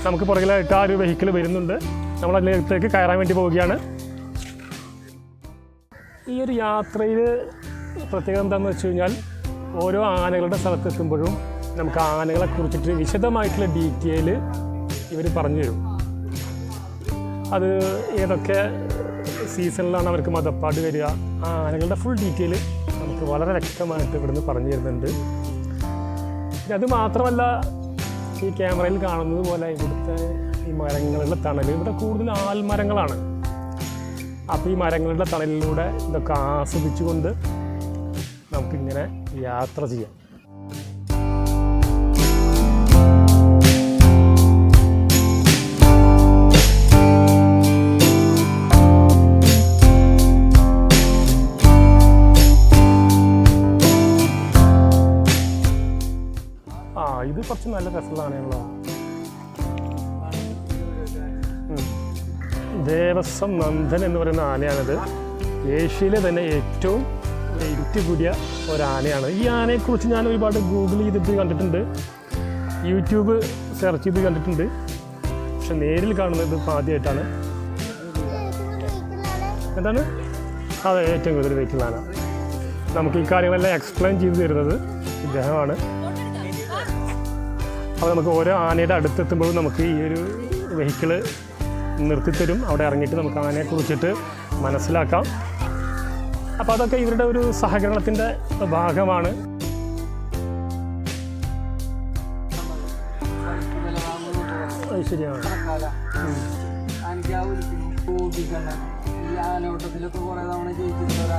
നമുക്ക് പുറകിലായിട്ട് ആ ഒരു വെഹിക്കിൾ വരുന്നുണ്ട്. നമ്മൾ അതിലേക്ക് കയറാൻ വേണ്ടി പോവുകയാണ്. ഈ ഒരു യാത്രയിൽ പ്രത്യേകത എന്താണെന്ന് വെച്ച് കഴിഞ്ഞാൽ ഓരോ ആനകളുടെ സ്ഥലത്തെത്തുമ്പോഴും നമുക്ക് ആനകളെ കുറിച്ചിട്ട് വിശദമായിട്ടുള്ള ഡീറ്റെയിൽ ഇവർ പറഞ്ഞു തരും. അത് ഏതൊക്കെ സീസണിലാണ് അവർക്ക് മദപ്പാട് വരിക, ആ ആനകളുടെ ഫുൾ ഡീറ്റെയിൽ നമുക്ക് വളരെ വ്യക്തമായിട്ട് ഇവിടുന്ന് പറഞ്ഞു തരുന്നുണ്ട്. പിന്നെ അത് മാത്രമല്ല, ഈ ക്യാമറയിൽ കാണുന്നത് പോലെ ഇവിടുത്തെ ഈ മരങ്ങളുടെ തണൽ, ഇവിടെ കൂടുതൽ ആൽമരങ്ങളാണ്. അപ്പോൾ ഈ മരങ്ങളുടെ തണലിലൂടെ ഇതൊക്കെ ആസ്വദിച്ചുകൊണ്ട് നമുക്കിങ്ങനെ യാത്ര ചെയ്യാം. ഇത് കുറച്ച് നല്ല രസമുള്ള ആനകളാണ്. ദേവസ്വം നന്ദൻ എന്ന് പറയുന്ന ആനയാണിത്. ഏഷ്യയിലെ തന്നെ ഏറ്റവും വെയിറ്റ് കൂടിയ ഒരാനയാണ്. ഈ ആനയെക്കുറിച്ച് ഞാൻ ഒരുപാട് ഗൂഗിൾ ചെയ്തിട്ട് കണ്ടിട്ടുണ്ട്, യൂട്യൂബ് സെർച്ച് ചെയ്ത് കണ്ടിട്ടുണ്ട്. പക്ഷെ നേരിൽ കാണുന്നത് ഇപ്പോൾ ആദ്യമായിട്ടാണ്. എന്താണ്? അതെ, ഏറ്റവും കൂടുതൽ വെയിറ്റുള്ള ആന. നമുക്ക് ഈ കാര്യങ്ങളെല്ലാം എക്സ്പ്ലെയിൻ ചെയ്ത് തരുന്നത് ഇദ്ദേഹമാണ്. അപ്പോൾ നമുക്ക് ഓരോ ആനയുടെ അടുത്തെത്തുമ്പോഴും നമുക്ക് ഈ ഒരു വെഹിക്കിള് നിർത്തിത്തരും. അവിടെ ഇറങ്ങിയിട്ട് നമുക്ക് ആനയെ കുറിച്ചിട്ട് മനസ്സിലാക്കാം. അപ്പോൾ അതൊക്കെ ഇവരുടെ ഒരു സഹകരണത്തിൻ്റെ ഭാഗമാണ്. അത് ശരിയാണ്. ഈ ആനോട്ടത്തിലൊക്കെ കുറേ തവണ ജയിച്ചിട്ടുള്ള